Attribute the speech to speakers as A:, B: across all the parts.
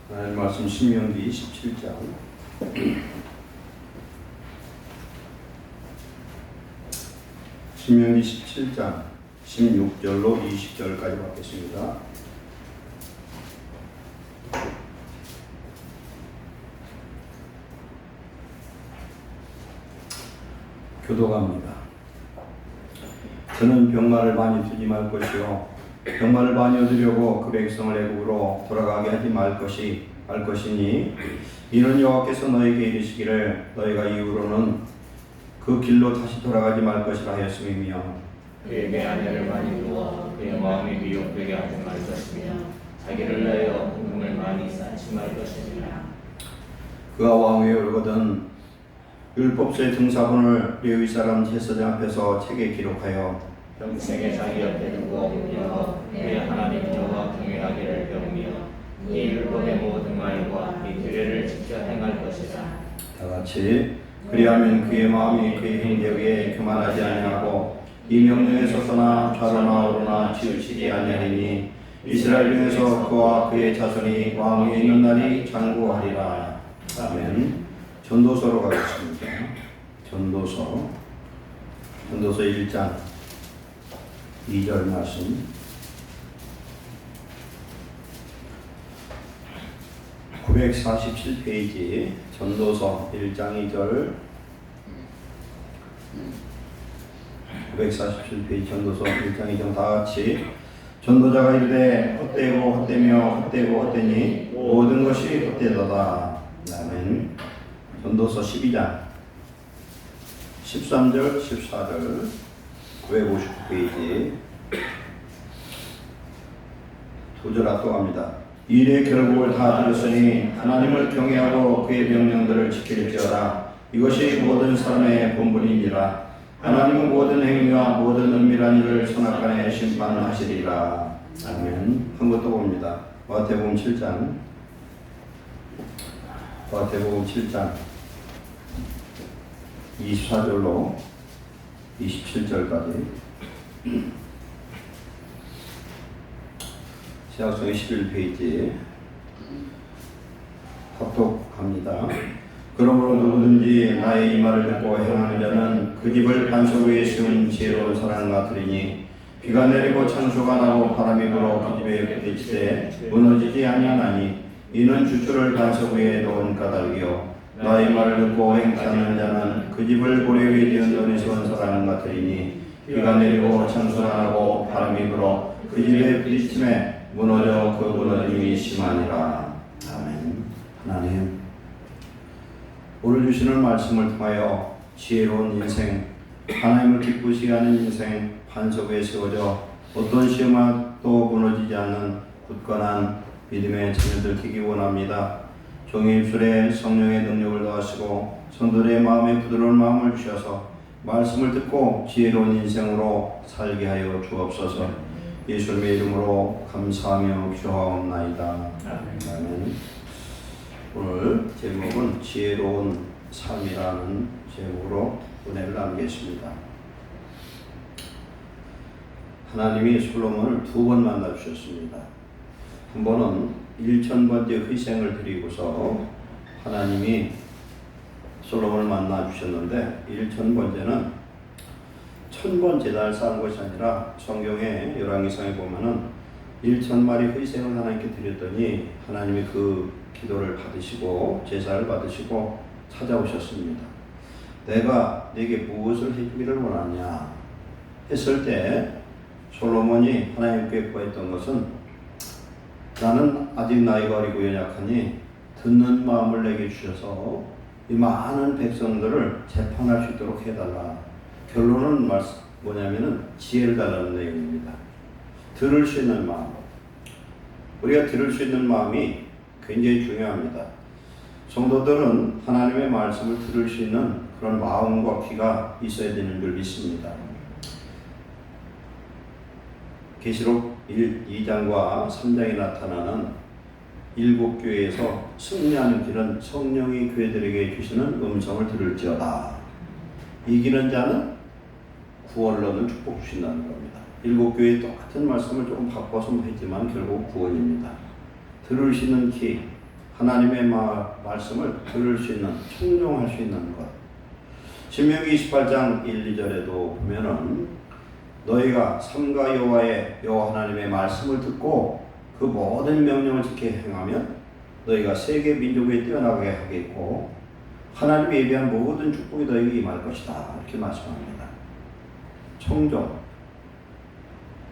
A: 하나님 말씀 신명기 17장 16절로 20절까지 받겠습니다. 교도갑니다. 저는 병마를 많이 두지 말 것이요 병마를 많이 얻으려고 그 백성을 애국으로 돌아가게 하지 말 것이니 이는 여호와께서 너에게 이르시기를 너희가 이후로는 그 길로 다시 돌아가지 말 것이라 하였음이며
B: 그에게 아내를 많이 두어 그의 마음이 미혹되게 하지 말 것이며 자기를 내어 흥금을 많이 쌓지 말 것이니라.
A: 그가 왕 위에 오르거든 율법서의 등사본을 레위 사람 제사장 앞에서 책에 기록하여
B: 평생에 자기 옆에 두고 그의 하나님 여호와 경외하기를 배우며 이 율법의 모든 말과 이 규례를 지켜 행할 것이라.
A: 다같이 그리하면 그의 마음이 그의 행대에 교만하지 아니하고 이 명령에 서서나 좌로나 우로나 치우치지 아니하리니 이스라엘 중에서 그와 그의 자손이 왕 위에 있는 날이 장구하리라. 아멘. 전도서로 가겠습니다. 전도서 1장 2절 말씀. 947페이지 전도서 1장 2절 947페이지 전도서 1장 2절 다같이 전도자가 이르되 헛되고 헛되며 헛되고 헛되니 모든 것이 헛되도다. 아멘. 전도서 12장 13절 14절 959페이지 두 절 앞서갑니다. 일의 결국을 다 들었으니 하나님을 경외하고 그의 명령들을 지킬지어다. 이것이 모든 사람의 본분이니라. 하나님은 모든 행위와 모든 은밀한 일을 선악간에 심판하시리라. 아멘. 한 것도 봅니다. 마태복음 7장 24절로 27절까지 신약성의 11페이지 합독합니다. 그러므로 누구든지 나의 이 말을 듣고 행하는 자는 그 집을 반석 위에 세운 지혜로운 사람 같으리니 비가 내리고 창수가 나고 바람이 불어 그 집에 부딪히되 무너지지 아니하나니 이는 주추를 반석 위에 놓은 까닭이요 나의 말을 듣고 행치 않는 자는 그 집을 모래 위에 지은 어리석은 사람 같으리니 비가 내리고 창수가 나고 바람이 불어 그 집에 부딪힘에 무너져 그 무너짐이 심하니라. 아멘. 하나님, 오늘 주시는 말씀을 통하여 지혜로운 인생, 하나님을 기쁘시게 하는 인생, 반석 위에 세워져 어떤 시험도 무너지지 않는 굳건한 믿음의 자녀들 되기 원합니다. 종의 입술에 성령의 능력을 더하시고 성도의 마음에 부드러운 마음을 주셔서 말씀을 듣고 지혜로운 인생으로 살게 하여 주옵소서. 예수님의 이름으로 감사하며 기도하옵나이다. 아멘. 오늘 제목은 지혜로운 삶이라는 제목으로 은혜를 나누겠습니다. 하나님이 솔로몬을 두 번 만나 주셨습니다. 한 번은 1000번째 희생을 드리고서 하나님이 솔로몬을 만나 주셨는데 1000번째는 1000번 제단을 쌓은 것이 아니라 성경의 열왕기상에 보면은 1000마리 희생을 하나님께 드렸더니 하나님이 그 기도를 받으시고 제사를 받으시고 찾아오셨습니다. 내가 네게 무엇을 해주기를 원하냐 했을 때 솔로몬이 하나님께 구했던 것은 나는 아직 나이가 어리고 연약하니 듣는 마음을 내게 주셔서 이 많은 백성들을 재판할 수 있도록 해달라. 결론은 뭐냐면은 지혜를 달라는 내용입니다. 들을 수 있는 마음. 우리가 들을 수 있는 마음이 굉장히 중요합니다. 성도들은 하나님의 말씀을 들을 수 있는 그런 마음과 귀가 있어야 되는 줄 믿습니다. 계시록 2장과 3장에 나타나는 7교회에서 승리하는 길은 성령이 교회들에게 주시는 음성을 들을지어다. 이기는 자는 구원을 얻는 축복 주신다는 겁니다. 7교회 똑같은 말씀을 조금 바꿔서 했지만 결국 구원입니다. 들을 수 있는 귀, 하나님의 말씀을 들을 수 있는, 청종할 수 있는 것. 신명기 28장 1, 2절에도 보면은 너희가 삼가 여호와 하나님의 말씀을 듣고 그 모든 명령을 지켜 행하면 너희가 세계 민족 위에 뛰어나게 하겠고 하나님이 예비한 모든 축복이 너희에게 임할 것이다. 이렇게 말씀합니다. 청종,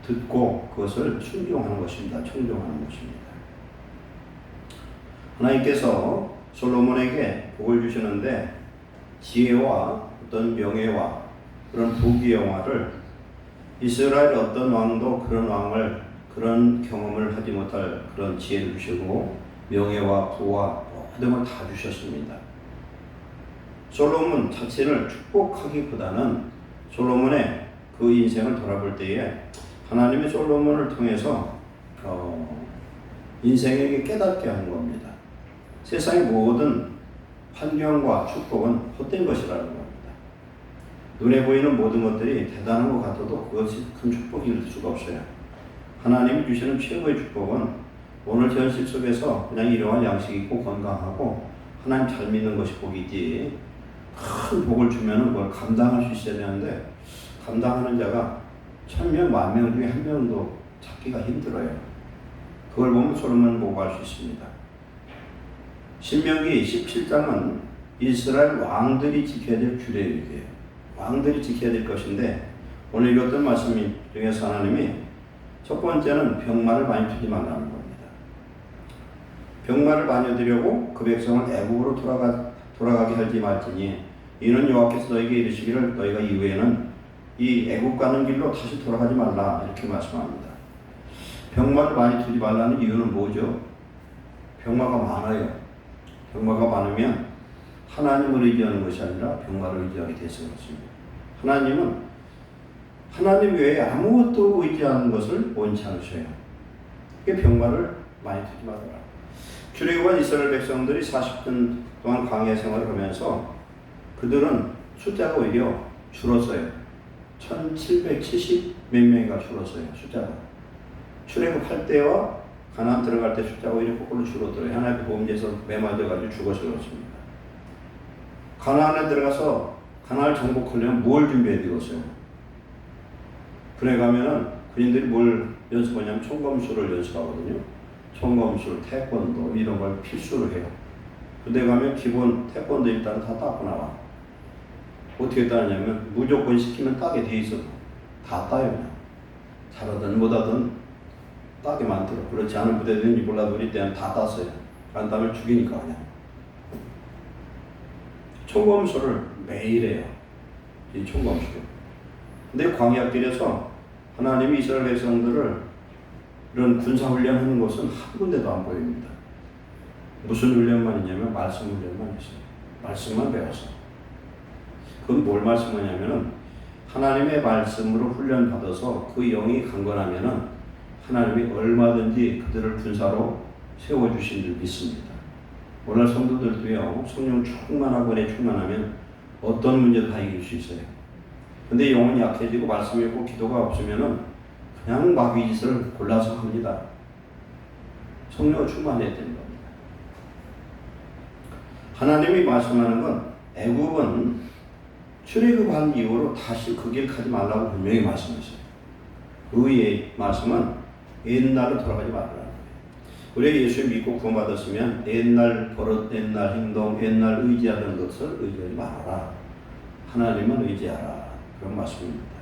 A: 듣고 그것을 순종하는 것입니다. 청종하는 것입니다. 하나님께서 솔로몬에게 복을 주시는데 지혜와 어떤 명예와 그런 부귀영화를 이스라엘 어떤 왕도 그런 경험을 하지 못할 그런 지혜를 주시고 명예와 부와 모든 걸 다 주셨습니다. 솔로몬 자신을 축복하기보다는 솔로몬의 그 인생을 돌아볼 때에 하나님의 솔로몬을 통해서 인생에게 깨닫게 하는 겁니다. 세상의 모든 환경과 축복은 헛된 것이라는 겁니다. 눈에 보이는 모든 것들이 대단한 것 같아도 그것이 큰 축복일 수가 없어요. 하나님이 주시는 최고의 축복은 오늘 현실 속에서 그냥 일용할 양식 있고 건강하고 하나님 잘 믿는 것이 복이지, 큰 복을 주면 그걸 감당할 수 있어야 되는데 감당하는 자가 1000명, 10,000명 중에 한 명도 찾기가 힘들어요. 그걸 보면 솔로몬을 보고 알 수 있습니다. 신명기 17장은 이스라엘 왕들이 지켜야 될 규례예요. 왕들이 지켜야 될 것인데 오늘 읽었던 말씀 중에서 하나님이 첫 번째는 병마를 많이 두지 말라는 겁니다. 병마를 많이 두려고 그 백성을 애국으로 돌아가게 하지 말지니 이는 여호와께서 너에게 이르시기를 너희가 이후에는 이 애국 가는 길로 다시 돌아가지 말라 이렇게 말씀합니다. 병마를 많이 두지 말라는 이유는 뭐죠? 병마가 많아요. 병마가 많으면 하나님을 의지하는 것이 아니라 병마를 의지하게 돼서 그렇습니다. 하나님은 하나님 외에 아무것도 의지하는 것을 원치 않으셔요. 그게 병마를 많이 두지 말아라. 출애굽한 이스라엘 백성들이 40년 동안 광야 생활을 하면서 그들은 숫자가 오히려 줄었어요. 1770 몇 명이가 줄었어요. 숫자가. 출애굽할 때와 가나안 들어갈 때 숫자가 오히려 거꾸로 줄어들어요. 하나님의 보험제에서 매맞아가지고 죽어서 그렇습니다. 가나안에 들어가서 가나안을 정복하려면 뭘 준비해야 되겠어요? 군에 가면은 군인들이 뭘 연습하냐면 총검술을 연습하거든요. 총검술, 태권도 이런 걸 필수로 해요. 군대 가면 기본 태권도 일단 다 따고 나와. 어떻게 따느냐면 무조건 시키면 따게 돼 있어. 다 따요 그냥. 잘하든 못하든 따게 만들어. 그렇지 않은 부대들은 몰라도 우리 때는 다 땄어요. 안 따면 죽이니까 그냥. 총검술을 매일 해요. 이 총검술. 근데 광야길에서 하나님이 이스라엘 백성들을 이런 군사훈련하는 것은 한 군데도 안 보입니다. 무슨 훈련만 있냐면 말씀 훈련만 있어요. 말씀만 배워서. 그건 뭘 말씀하냐면은 하나님의 말씀으로 훈련받아서 그 영이 강건하면은 하나님이 얼마든지 그들을 군사로 세워주신 줄 믿습니다. 오늘 성도들도요, 성령 충만하고 은혜 충만하면 어떤 문제도 다 이길 수 있어요. 근데 영혼이 약해지고 말씀이 없고 기도가 없으면은 그냥 마귀짓을 골라서 합니다. 성령을 충만해야 되는 겁니다. 하나님이 말씀하는 건 애굽은 출애굽한 이후로 다시 그 길 가지 말라고 분명히 말씀하셨어요. 그 말씀은 옛날로 돌아가지 말라는 거예요. 우리가 예수 믿고 구원받았으면 옛날 버릇, 옛날 행동, 옛날 의지하던 것을 의지하지 말아라. 하나님은 의지하라. 그런 말씀입니다.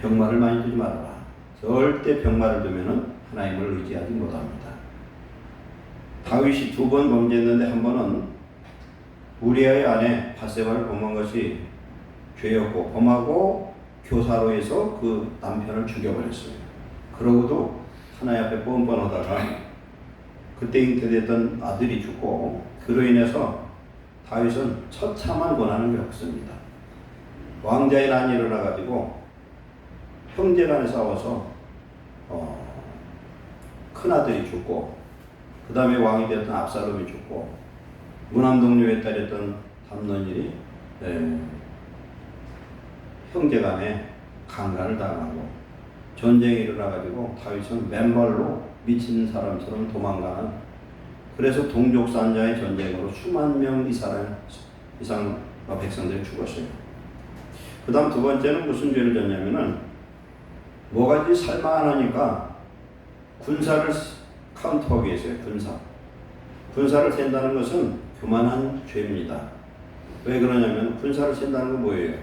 A: 병마를 많이 두지 말아라. 절대 병마를 두면은 하나님을 의지하지 못합니다. 다윗이 2번 범죄했는데 한 번은 우리아의 아내 바세바를 범한 것이 죄였고 범하고 교사로 해서 그 남편을 죽여버렸어요. 그러고도 하나님 앞에 뻔뻔하다가 그때 잉태됐던 아들이 죽고 그로 인해서 다윗은 처참한 고난을 겪습니다. 왕자의 난이 일어나가지고 형제간에 싸워서 큰아들이 죽고 그 다음에 왕이 되었던 압살롬이 죽고 무남동료의 딸이었던 담론일이 형제간에 강간을 당하고 전쟁이 일어나가지고 다윗은 맨발로 미친 사람처럼 도망가는, 그래서 동족산자의 전쟁으로 수만 명 이상 백성들이 죽었어요. 그 다음 두 번째는 무슨 죄를 졌냐면은 뭐가지 살만하니까 군사를 카운트하기 위해서요. 군사를 센다는 것은 교만한 죄입니다. 왜 그러냐면 군사를 센다는 건 뭐예요?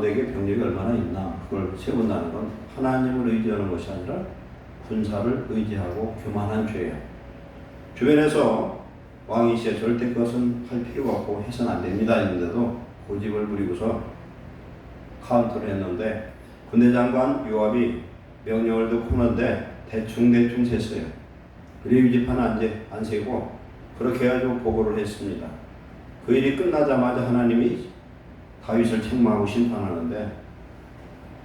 A: 내게 병력이 얼마나 있나 그걸 세운다는 건 하나님을 의지하는 것이 아니라 군사를 의지하고 교만한 죄예요. 주변에서 왕이시여 절대 그것은 할 필요가 없고 해서는 안 됩니다 했는데도 고집을 부리고서 카운터를 했는데 군대 장관 요압이 명령을 듣고 하는데 대충 셌어요. 레위 지파는 안 세고 그렇게 해가지고 보고를 했습니다. 그 일이 끝나자마자 하나님이 다윗을 책망하고 심판하는데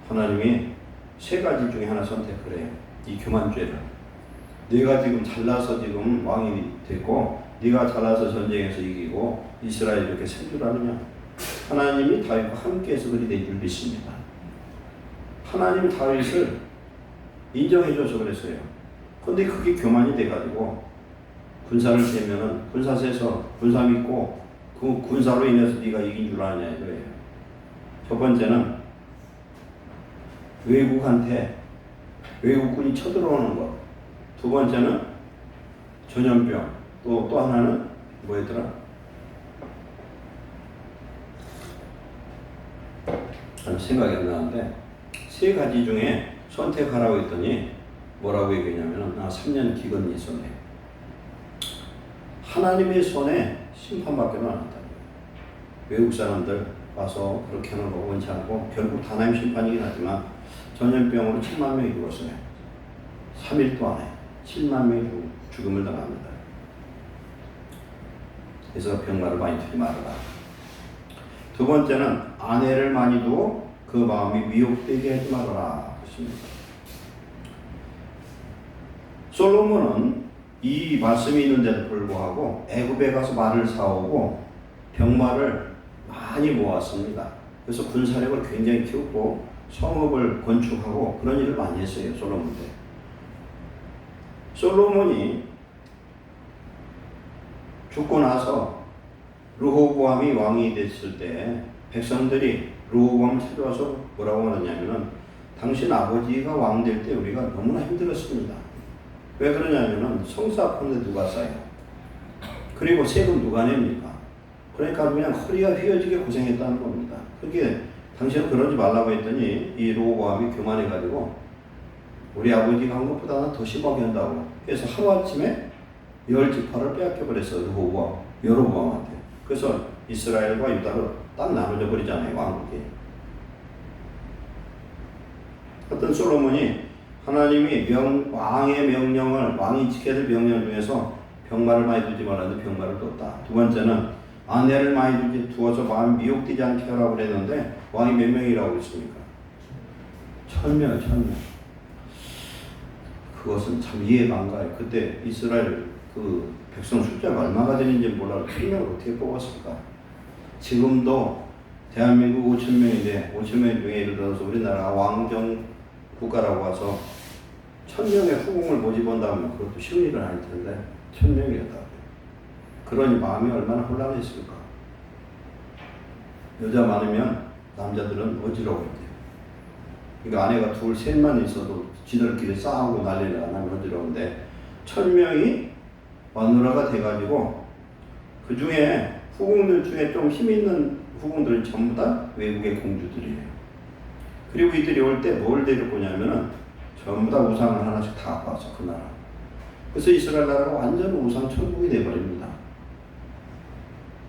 A: 하나님이 세 가지 중에 하나 선택을 해요. 이 교만죄를. 네가 지금 잘나서 지금 왕이 됐고 네가 잘나서 전쟁에서 이기고 이스라엘이 이렇게 생존하느냐. 하나님이 다윗과 함께해서 그리 된 줄 믿습니다. 하나님이 다윗을 인정해줘서 그랬어요. 근데 그게 교만이 돼가지고 군사를 세면은 군사 세서 군사 믿고 그 군사로 인해서 네가 이긴 줄 아냐 이거예요. 첫 번째는 외국군이 쳐들어오는 것. 두 번째는 전염병. 또 하나는 뭐였더라? 생각이 안 나는데 세 가지 중에 선택하라고 했더니 뭐라고 얘기했냐면 3년 기근이 있었네요. 하나님의 손에 심판받게 놔놨다. 외국 사람들 와서 그렇게 하는 거 원치 않고 결국 하나님 심판이긴 하지만 전염병으로 7만 명이 죽었어요. 3일 동안에 7만 명이 죽음을 당합니다. 그래서 병마를 많이 두지 말아라. 두 번째는 아내를 많이 두고 그 마음이 미혹되게 하지 말아라. 그렇습니다. 솔로몬은 이 말씀이 있는데도 불구하고 애굽에 가서 말을 사오고 병마를 많이 모았습니다. 그래서 군사력을 굉장히 키웠고 성읍을 건축하고 그런 일을 많이 했어요. 솔로몬 때. 솔로몬이 죽고 나서 르호보암이 왕이 됐을 때 백성들이 르호보암을 찾아와서 뭐라고 말하냐면은 당신 아버지가 왕 될 때 우리가 너무나 힘들었습니다. 왜 그러냐면은 성사건데 누가 싸요? 그리고 세금 누가 냅니까? 그러니까 그냥 허리가 휘어지게 고생했다는 겁니다. 그게 당신은 그러지 말라고 했더니 이 르호보암이 교만해가지고 우리 아버지가 한 것보다는 더 심하게 한다고 해서 하루아침에 10지파를 빼앗겨버렸어요. 여로보암한테. 그래서 이스라엘과 유다로 딱 나눠져 버리잖아요. 왕국이. 어떤 솔로몬이 하나님이 왕의 명령을 왕이 지켜야 될 명령 중에서 병마를 많이 두지 말았는데 병마를 뒀다. 두 번째는 아내를 많이 두어서 마음 미혹되지 않게 하라고 그랬는데 왕이 몇 명이라고 했습니까? 1000명. 그것은 참 이해가 안 가요. 그때 이스라엘 그 백성 숫자가 얼마가 되는지 몰라도 1000명을 어떻게 뽑았을까? 지금도 대한민국 5000명인데 5000명 중에 예를 들어서 우리나라 왕정 국가라고 와서 1000명의 후궁을 모집한다면 그것도 쉬운 일은 아닐 텐데 1000명이었다. 그러니 마음이 얼마나 혼란했을까? 여자 많으면 남자들은 어지러워했대요. 그러니까 아내가 둘, 셋만 있어도 지들끼리 싸우고 난리를 안 하면 어지러운데 1000명이 마누라가 돼가지고 그 중에 후궁들 중에 좀 힘 있는 후궁들은 전부 다 외국의 공주들이에요. 그리고 이들이 올 때 뭘 데리고 오냐면은 전부 다 우상을 하나씩 다 갖고 와서 그 나라. 그래서 이스라엘 나라가 완전 우상 천국이 돼버립니다.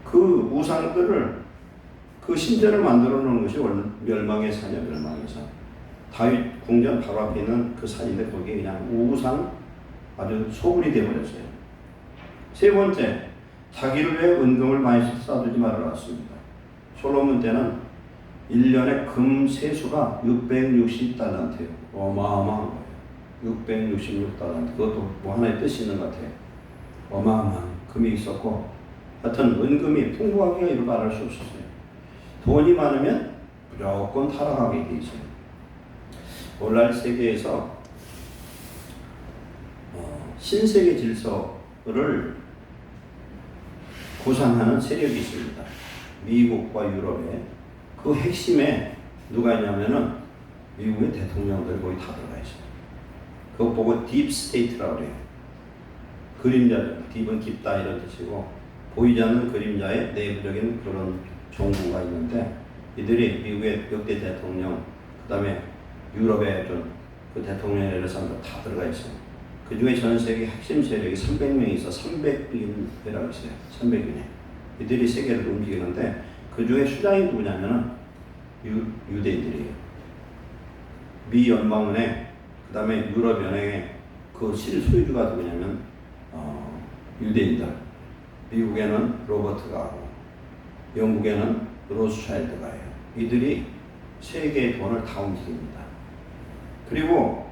A: 그 우상들을 그 신전을 만들어 놓은 것이 멸망의 산이야. 멸망의 산. 다윗 궁전 바로 앞에 있는 그 산인데 거기에 그냥 우상 아주 소굴이 되어버렸어요. 세 번째, 자기를 위해 은금을 많이 쌓아두지 말아놨습니다. 솔로몬 때는 1년에 금 세수가 660달란트예요. 어마어마한 거예요. 666달란트. 그것도 뭐 하나의 뜻이 있는 것 같아요. 어마어마한 금이 있었고 하여튼 은금이 풍부하기가 이루 말할 수 없었어요. 돈이 많으면 무조건 타락하게 돼 있어요. 오늘날 세계에서 신세계 질서를 구상하는 세력이 있습니다. 미국과 유럽에 그 핵심에 누가 있냐면은 미국의 대통령들 거의 다 들어가 있어요. 그거 보고 딥 스테이트라고 그래요. 그림자죠. 딥은 깊다 이런 뜻이고 보이지 않는 그림자의 내부적인 그런 정부가 있는데 이들이 미국의 역대 대통령 그다음에 유럽의 그 대통령이라는 사람들 다 들어가 있어요. 그 중에 전 세계 핵심 세력이 300명이 있어 300인이라고 있어요. 300인에 이들이 세계를 움직이는데 그 중에 수장이 누구냐면은 유대인들이에요. 미 연방은행 그다음에 유럽 연행의 그 실소유주가 누구냐면 유대인들. 미국에는 로버트가 하고 영국에는 로스차일드가 해요. 이들이 세계의 돈을 다 움직입니다. 그리고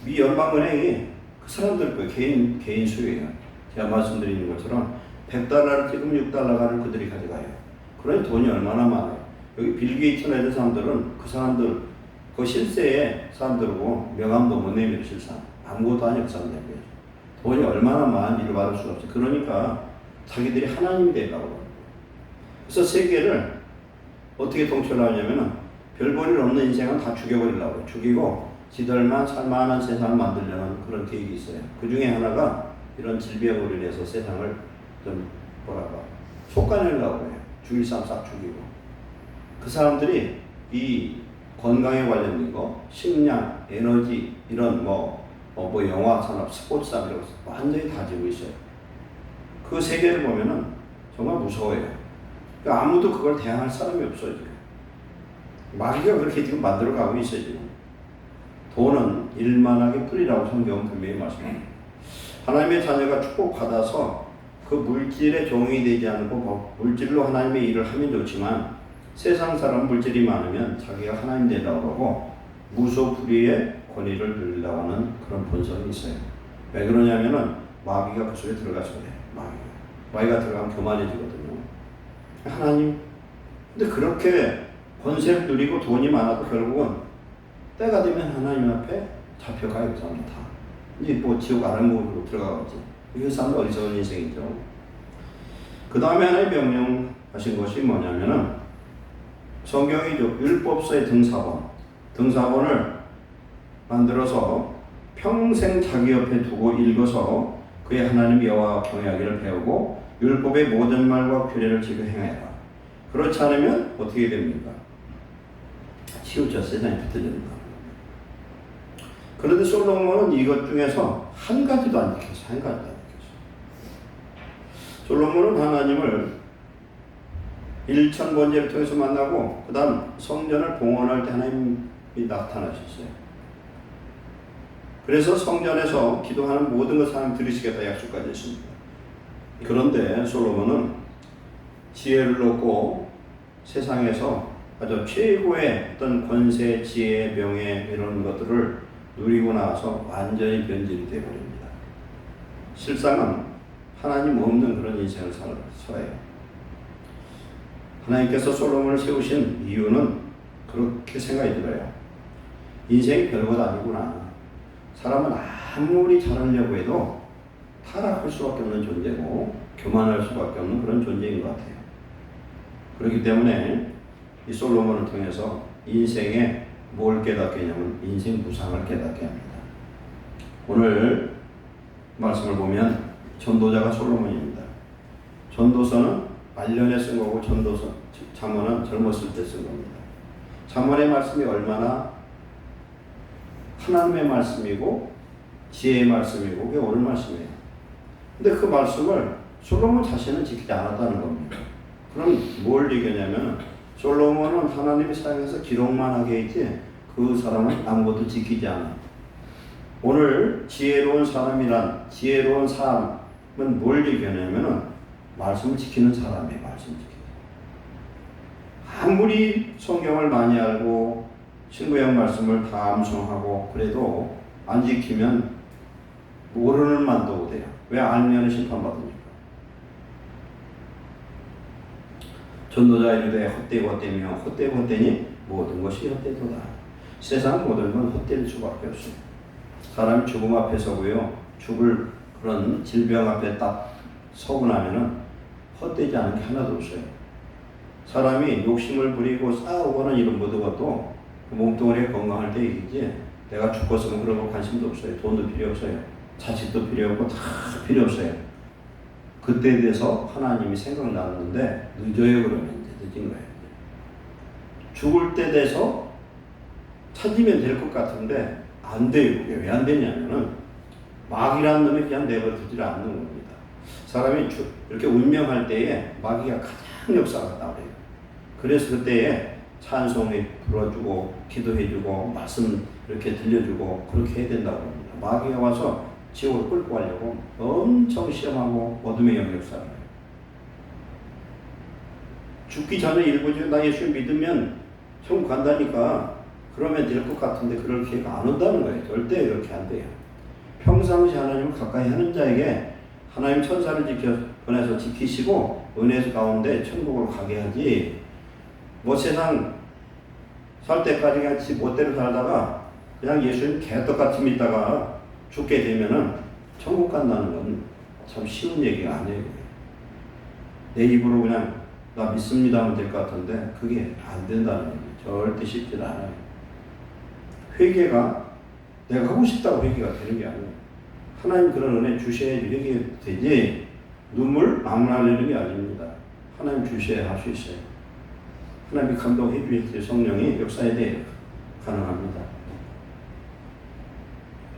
A: 미 연방은행이 그 사람들 거 개인 소유예요. 제가 말씀드리는 것처럼 100달러를 지금 6달러가를 그들이 가져가요. 그러니 돈이 얼마나 많아요. 여기 빌 게이츠나 이런 사람들은 그 사람들 그 실세의 사람들고 명함도 못 내밀어 실상 아무것도 아니고 그 사람들이에요. 돈이 얼마나 많은지를 말할 수가 없어요. 그러니까 자기들이 하나님이 되려고 합니다. 그래서 세계를 어떻게 통치하냐면은 별 볼 일 없는 인생은 다 죽여버리려고 해요. 죽이고 지들만 살만한 세상을 만들려는 그런 계획이 있어요. 그 중에 하나가 이런 질병으로 인해서 세상을 좀 속아내려고 해요. 죽일 사람 싹 죽이고. 그 사람들이 이 건강에 관련된 거, 식량, 에너지, 이런 영화 산업, 스포츠 산업 이런 거 완전히 다지고 있어요. 그 세계를 보면은 정말 무서워요. 그러니까 아무도 그걸 대항할 사람이 없어요, 지금. 마귀가 그렇게 지금 만들어가고 있어요, 지금. 돈은 일만하게 뿌리라고 성경은 분명히 말씀합니다. 하나님의 자녀가 축복받아서 그 물질의 종이 되지 않고 물질로 하나님의 일을 하면 좋지만 세상 사람 물질이 많으면 자기가 하나님 되려고 하고 무소불위의 권위를 누리려고 하는 그런 본성이 있어요. 왜 그러냐면은 마귀가 그 속에 들어가서 그래요. 마귀가 들어가면 교만해지거든요. 하나님, 근데 그렇게 권세를 누리고 돈이 많아도 결국은 때가 되면 하나님 앞에 잡혀가요. 그 사람들 다. 이제 지옥 아랫목으로 들어가겠지. 이 사람도 어리석은 인생이죠. 그 다음에 하나의 명령하신 것이 뭐냐면은 성경이죠. 율법서의 등사본을 만들어서 평생 자기 옆에 두고 읽어서 그의 하나님 여호와 경외하기를 배우고 율법의 모든 말과 규례를 지켜 행하여라. 그렇지 않으면 어떻게 됩니까? 치우쳐 세상에 흩어집니다. 그런데 솔로몬은 이것 중에서 한 가지도 안 지켰어요. 솔로몬은 하나님을 일천번제를 통해서 만나고 그 다음 성전을 봉헌할 때 하나님이 나타나셨어요. 그래서 성전에서 기도하는 모든 것을 하나님 들으시겠다 약속까지 했습니다. 그런데 솔로몬은 지혜를 얻고 세상에서 아주 최고의 어떤 권세, 지혜, 명예 이런 것들을 누리고 나서 완전히 변질이 되어버립니다. 실상은 하나님 없는 그런 인생을 살아요. 하나님께서 솔로몬을 세우신 이유는 그렇게 생각이 들어요. 인생이 별것 아니구나. 사람은 아무리 잘하려고 해도 타락할 수밖에 없는 존재고 교만할 수밖에 없는 그런 존재인 것 같아요. 그렇기 때문에 이 솔로몬을 통해서 인생에 뭘 깨닫게 하냐면 인생 무상을 깨닫게 합니다. 오늘 말씀을 보면 전도자가 솔로몬입니다. 전도서는 말년에 쓴 거고 잠언은 젊었을 때 쓴 겁니다. 잠언의 말씀이 얼마나 하나님의 말씀이고 지혜의 말씀이고 그게 옳은 말씀이에요. 근데 그 말씀을 솔로몬 자신은 지키지 않았다는 겁니다. 그럼 뭘 얘기하냐면 솔로몬은 하나님이 사용해서 기록만 하게 했지 그 사람은 아무것도 지키지 않아. 오늘 지혜로운 사람이란 지혜로운 사람은 뭘 얘기하냐면은 말씀을 지키는 사람이에요. 말씀 지키는. 아무리 성경을 많이 알고 신구약 말씀을 다 암송하고 그래도 안 지키면 모르는 만도 돼요. 왜 알면 심판받으니까. 전도자 이르되 헛되고 헛되며 헛되고 헛되니 모든 것이 헛되도다. 세상 모든 건 헛될 수밖에 없어요. 사람이 죽음 앞에 서고요. 죽을 그런 질병 앞에 딱 서고 나면은 헛되지 않은 게 하나도 없어요. 사람이 욕심을 부리고 싸우거나 이런 모든 것도 몸뚱아리가 건강할 때 얘기지. 내가 죽었으면 그런 거 관심도 없어요. 돈도 필요 없어요. 자식도 필요 없고 다 필요 없어요. 그때에 대해서 하나님이 생각났는데 늦어요. 그러면 이제 늦은 거예요. 죽을 때 돼서 찾으면 될 것 같은데 안 돼요. 왜 안 되냐면은 마귀라는 놈이 그냥 내버려두질 않는 겁니다. 사람이 이렇게 운명할 때에 마귀가 가장 역사가 나와요. 그래서 그때에 찬송에 불어주고 기도해주고 말씀 이렇게 들려주고 그렇게 해야 된다고 합니다. 마귀가 와서 지옥으로 끌고 가려고 엄청 시험하고 어둠의 영역사를 해요. 죽기 전에 일부죠. 나 예수 믿으면 천국 간다니까 그러면 될 것 같은데 그럴 기회가 안 온다는 거예요. 절대 그렇게 안 돼요. 평상시 하나님을 가까이 하는 자에게 하나님 천사를 보내서 지키시고 은혜 가운데 천국으로 가게 하지, 뭐 세상 살 때까지 그냥 지 멋대로 살다가 그냥 예수님 개떡같이 믿다가 죽게 되면은 천국 간다는 건 참 쉬운 얘기가 아니에요. 내 입으로 그냥 나 믿습니다 하면 될 것 같은데 그게 안 된다는 얘기예요. 절대 쉽지 않아요. 회개가 내가 하고 싶다고 회개가 되는 게 아니에요. 하나님 그런 은혜 주셔야지 회개가 되지 눈물 아무나 흘리는 게 아닙니다. 하나님 주셔야 할 수 있어요. 하나님이 감동해 주실 성령이 역사에 대해 가능합니다.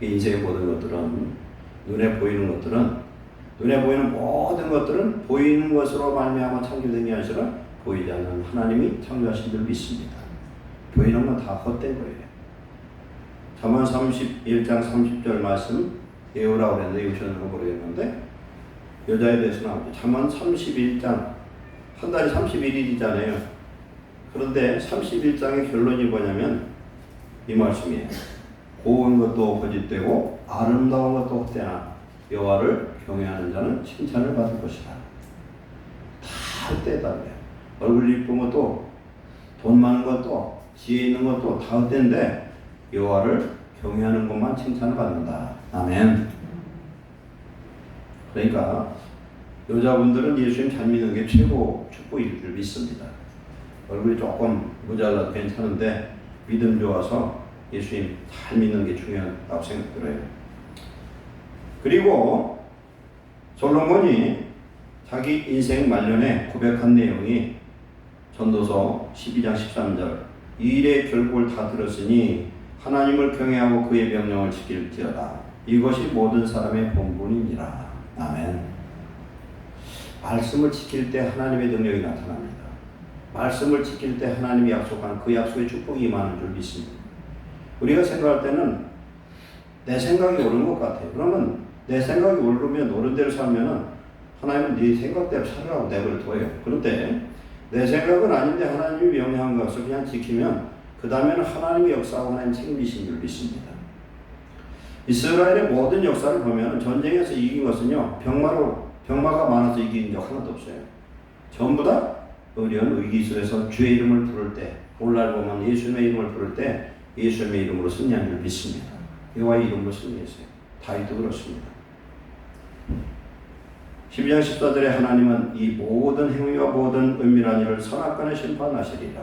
A: 인생의 모든 것들은 눈에 보이는 모든 것들은 보이는 것으로 말미암아 창조된 게 아니라 보이지 않는 하나님이 창조하신 줄 믿습니다. 보이는 건 다 헛된 거예요. 잠언 31장 30절 말씀 외우라고 그랬는데 외우셨는 거 모르겠는데 여자에 대해서 나오죠. 잠언 31장 한 달이 31일이잖아요. 그런데 31장의 결론이 뭐냐면 이 말씀이에요. 고운 것도 거짓되고 아름다운 것도 헛되나 여호와를 경외하는 자는 칭찬을 받을 것이다. 다 헛되다. 얼굴 이쁜 것도 돈 많은 것도 지혜 있는 것도 다 헛된데 여호와를 경외하는 것만 칭찬을 받는다. 아멘. 그러니까 여자분들은 예수님 잘 믿는 게 최고 축복일 줄 믿습니다. 얼굴이 조금 모자라도 괜찮은데 믿음 좋아서 예수님 잘 믿는 게 중요하다고 생각 들어요. 그리고 솔로몬이 자기 인생 말년에 고백한 내용이 전도서 12장 13절 이 일의 결국을 다 들었으니 하나님을 경외하고 그의 명령을 지킬지어다. 이것이 모든 사람의 본분이니라. 아멘. 말씀을 지킬 때 하나님의 능력이 나타납니다. 말씀을 지킬 때 하나님이 약속한 그 약속의 축복이 임하는 줄 믿습니다. 우리가 생각할 때는 내 생각이 옳은 것 같아요. 그러면 내 생각이 옳으면 옳은 대로 살면은 하나님은 네 생각대로 살으라고 내버려둬요. 그런데 내 생각은 아닌데 하나님이 명령한 것을 그냥 지키면 그 다음에는 하나님의 역사하고 하나님 책임지신 줄 믿습니다. 이스라엘의 모든 역사를 보면 전쟁에서 이긴 것은요 병마가 많아서 이긴 적 하나도 없어요. 전부 다 어려운 위기 속에서 주의 이름을 부를 때 오늘날 보면 예수님의 이름을 부를 때 예수님의 이름으로 승리한 줄 믿습니다. 여호와의 이름으로 승리했어요. 다윗도 그렇습니다. 12장 14절에 하나님은 이 모든 행위와 모든 은밀한 일을 선악간에 심판하시리라.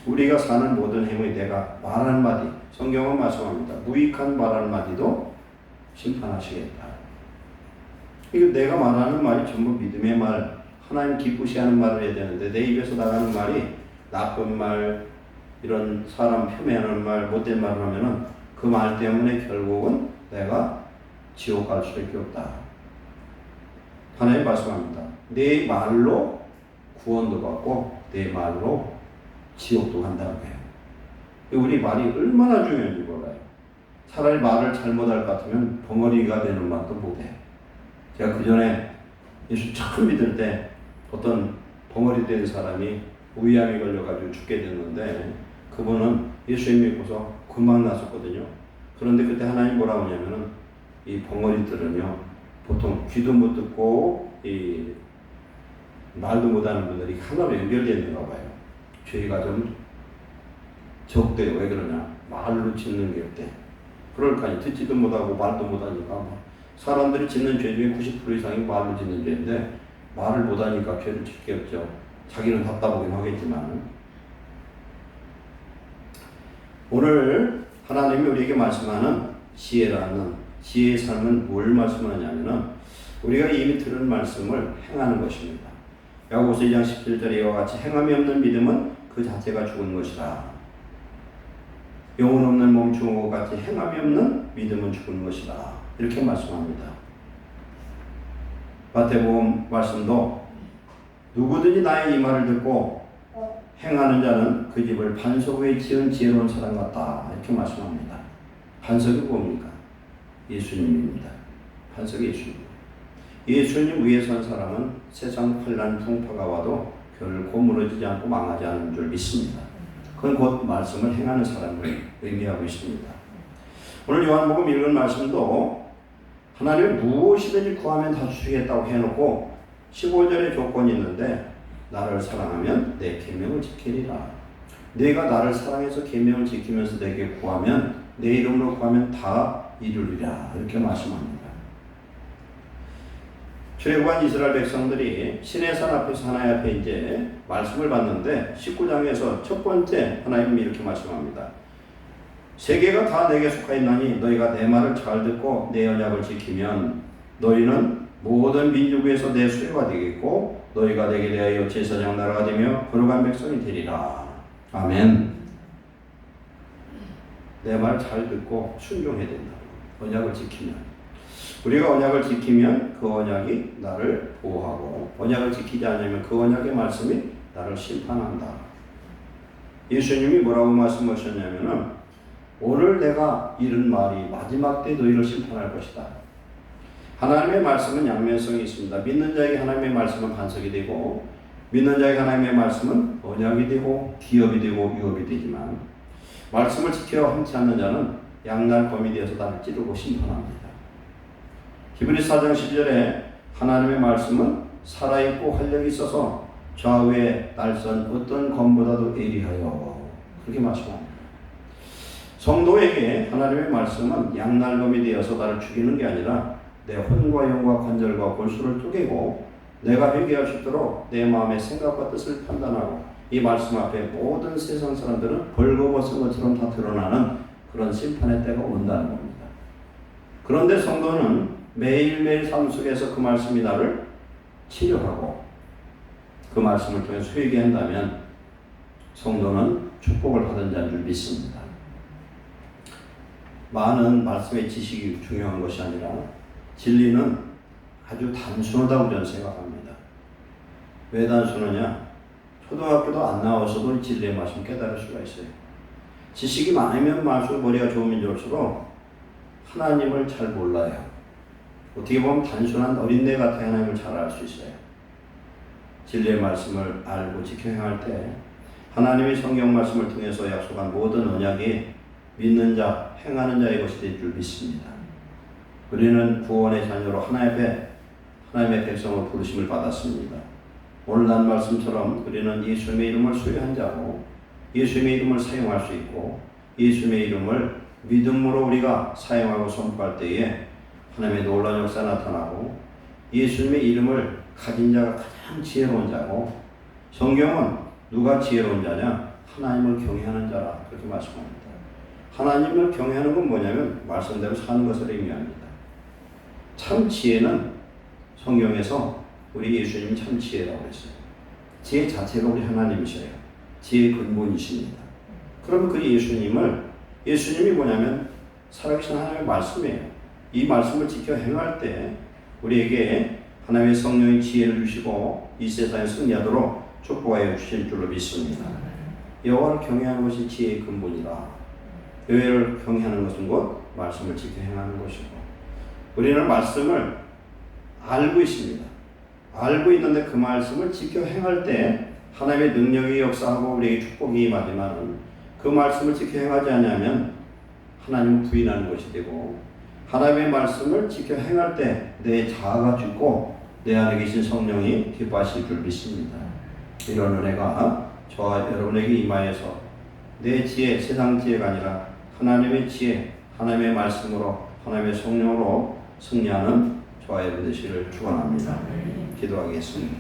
A: 우리가 사는 모든 행위, 내가 말 한마디, 성경은 말씀합니다. 무익한 말 한마디도 심판하시겠다. 이거 내가 말하는 말이 전부 믿음의 말, 하나님 기쁘시하는 말을 해야 되는데 내 입에서 나가는 말이 나쁜 말, 이런 사람 폄훼하는 말, 못된 말을 하면은 그 말 때문에 결국은 내가 지옥 갈 수밖에 없다. 하나님 말씀합니다. 내 말로 구원도 받고 내 말로 지옥도 간다는 거예요. 우리 말이 얼마나 중요한지 몰라요. 차라리 말을 잘못할 것 같으면 벙어리가 되는 말도 못해. 제가 그 전에 예수 처음 믿을 때 어떤 벙어리 된 사람이 우양이 걸려가지고 죽게 됐는데 그분은 예수님 믿고서 금방 났었거든요. 그런데 그때 하나님 뭐라고 하냐면은 이 벙어리들은요 보통 귀도 못 듣고 이 말도 못하는 분들이 하나로 연결되어 있는가 봐요. 죄가 좀 적대요. 왜 그러냐? 말로 짓는 게 없대. 그럴 거 아니. 듣지도 못하고 말도 못하니까 사람들이 짓는 죄 중에 90% 이상이 말로 짓는 죄인데 말을 못하니까 죄를 짓게 없죠. 자기는 답답하긴 하겠지만 오늘 하나님이 우리에게 말씀하는 지혜라는 지혜의 삶은 뭘 말씀하냐면은 우리가 이미 들은 말씀을 행하는 것입니다. 야고보서 2장 17절에 이와 같이 행함이 없는 믿음은 그 자체가 죽은 것이라. 영혼 없는 몸 죽은 것 같이 행함이 없는 믿음은 죽은 것이라. 이렇게 말씀합니다. 마태복음 말씀도 누구든지 나의 이 말을 듣고 행하는 자는 그 집을 반석 위에 지은 지혜로운 사람 같다. 이렇게 말씀합니다. 반석이 뭡니까? 예수님입니다. 반석이 예수님. 예수님 위에 선 사람은 세상 환난 풍파가 와도 결코 무너지지 않고 망하지 않는 줄 믿습니다. 그건 곧 말씀을 행하는 사람을 의미하고 있습니다. 오늘 요한복음 읽은 말씀도 하나님 무엇이든지 구하면 다 주시겠다고 해놓고 15절에 조건이 있는데 나를 사랑하면 내 계명을 지키리라. 내가 나를 사랑해서 계명을 지키면서 내게 구하면 내 이름으로 구하면 다 이루리라. 이렇게 말씀합니다. 출애굽한 이스라엘 백성들이 시내산 앞에서 하나님 앞에 이제 말씀을 받는데 19장에서 첫 번째 하나님이 이렇게 말씀합니다. 세계가 다 내게 속하였나니 너희가 내 말을 잘 듣고 내 언약을 지키면 너희는 모든 민족 위에서 내 수요가 되겠고 너희가 내게 대하여 제사장 나라가 되며 거룩한 백성이 되리라. 아멘. 내 말 잘 듣고 순종해야 된다. 언약을 지키면. 우리가 언약을 지키면 그 언약이 나를 보호하고 언약을 지키지 않으면 그 언약의 말씀이 나를 심판한다. 예수님이 뭐라고 말씀하셨냐면은 오늘 내가 이른 말이 마지막 때 너희를 심판할 것이다. 하나님의 말씀은 양면성이 있습니다. 믿는 자에게 하나님의 말씀은 반석이 되고 믿는 자에게 하나님의 말씀은 언약이 되고 기업이 되고 유업이 되지만 말씀을 지켜 함치 않는 자는 양날 검이 되어서 나를 찌르고 심판합니다. 히브리서 4장 12절에 하나님의 말씀은 살아있고 활력이 있어서 좌우에 날선 어떤 검보다도 예리하여 그렇게 말씀합니다. 성도에게 하나님의 말씀은 양날검이 되어서 나를 죽이는 게 아니라 내 혼과 영과 관절과 골수를 쪼개고 내가 회개할 수 있도록 내 마음의 생각과 뜻을 판단하고 이 말씀 앞에 모든 세상 사람들은 벌거벗은 것처럼 다 드러나는 그런 심판의 때가 온다는 겁니다. 그런데 성도는 매일매일 삶 속에서 그 말씀이 나를 치료하고 그 말씀을 통해서 회개한다면 성도는 축복을 받은 자인 줄 믿습니다. 많은 말씀의 지식이 중요한 것이 아니라 진리는 아주 단순하다고 저는 생각합니다. 왜 단순하냐? 초등학교도 안 나와서도 진리의 말씀 깨달을 수가 있어요. 지식이 많으면 많을수록 머리가 좋으면 좋을수록 하나님을 잘 몰라요. 어떻게 보면 단순한 어린애 같은 하나님을 잘 알 수 있어요. 진리의 말씀을 알고 지켜 행할 때 하나님의 성경 말씀을 통해서 약속한 모든 언약이 믿는 자, 행하는 자의 것이 될 줄 믿습니다. 우리는 구원의 자녀로 하나님의 백성으로 부르심을 받았습니다. 오늘 난 말씀처럼 우리는 예수님의 이름을 소유한 자고 예수님의 이름을 사용할 수 있고 예수님의 이름을 믿음으로 우리가 사용하고 선포할 때에 하나님의 놀라운 역사 나타나고 예수님의 이름을 가진 자가 가장 지혜로운 자고 성경은 누가 지혜로운 자냐? 하나님을 경외하는 자라 그렇게 말씀합니다. 하나님을 경외하는 건 뭐냐면 말씀대로 사는 것을 의미합니다. 참 지혜는 성경에서 우리 예수님이 참 지혜라고 했어요. 지혜 자체가 우리 하나님이셔요. 지혜의 근본이십니다. 그럼 그 예수님이 뭐냐면 살아계신 하나님의 말씀이에요. 이 말씀을 지켜 행할 때 우리에게 하나님의 성령의 지혜를 주시고 이 세상에 승리하도록 축복하여 주실 줄로 믿습니다. 여호와를 경외하는 것이 지혜의 근본이라. 여호와를 경외하는 것은 곧 말씀을 지켜 행하는 것이고 우리는 말씀을 알고 있습니다. 알고 있는데 그 말씀을 지켜 행할 때 하나님의 능력이 역사하고 우리에게 축복이 임하지만 그 말씀을 지켜 행하지 않으면 하나님을 부인하는 것이 되고 하나님의 말씀을 지켜 행할 때 내 자아가 죽고 내 안에 계신 성령이 기뻐하실 줄 믿습니다. 이런 은혜가 저와 여러분에게 임하여서 내 지혜, 세상 지혜가 아니라 하나님의 지혜, 하나님의 말씀으로, 하나님의 성령으로 승리하는 저와 여러분 되시기를 축원합니다. 기도하겠습니다.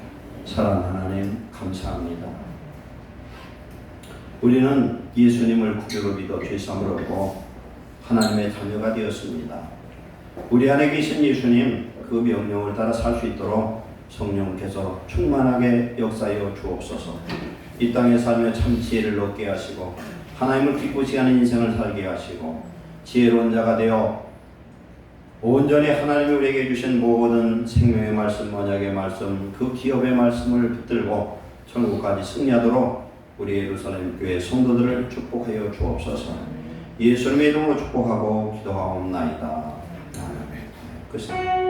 A: 사랑하는 하나님 감사합니다. 우리는 예수님을 구주로 믿어 죄사함을 얻고 하나님의 자녀가 되었습니다. 우리 안에 계신 예수님 그 명령을 따라 살 수 있도록 성령께서 충만하게 역사하여 주옵소서. 이 땅에 살며 참 지혜를 얻게 하시고 하나님을 기쁘시게 하는 인생을 살게 하시고 지혜로운 자가 되어 온전히 하나님이 우리에게 주신 모든 생명의 말씀, 언약의 말씀, 그 기업의 말씀을 붙들고 천국까지 승리하도록 우리 예루살렘 교회 성도들을 축복하여 주옵소서. 예수님의 이름으로 축복하고 기도하옵나이다. 아멘. 끝입니다.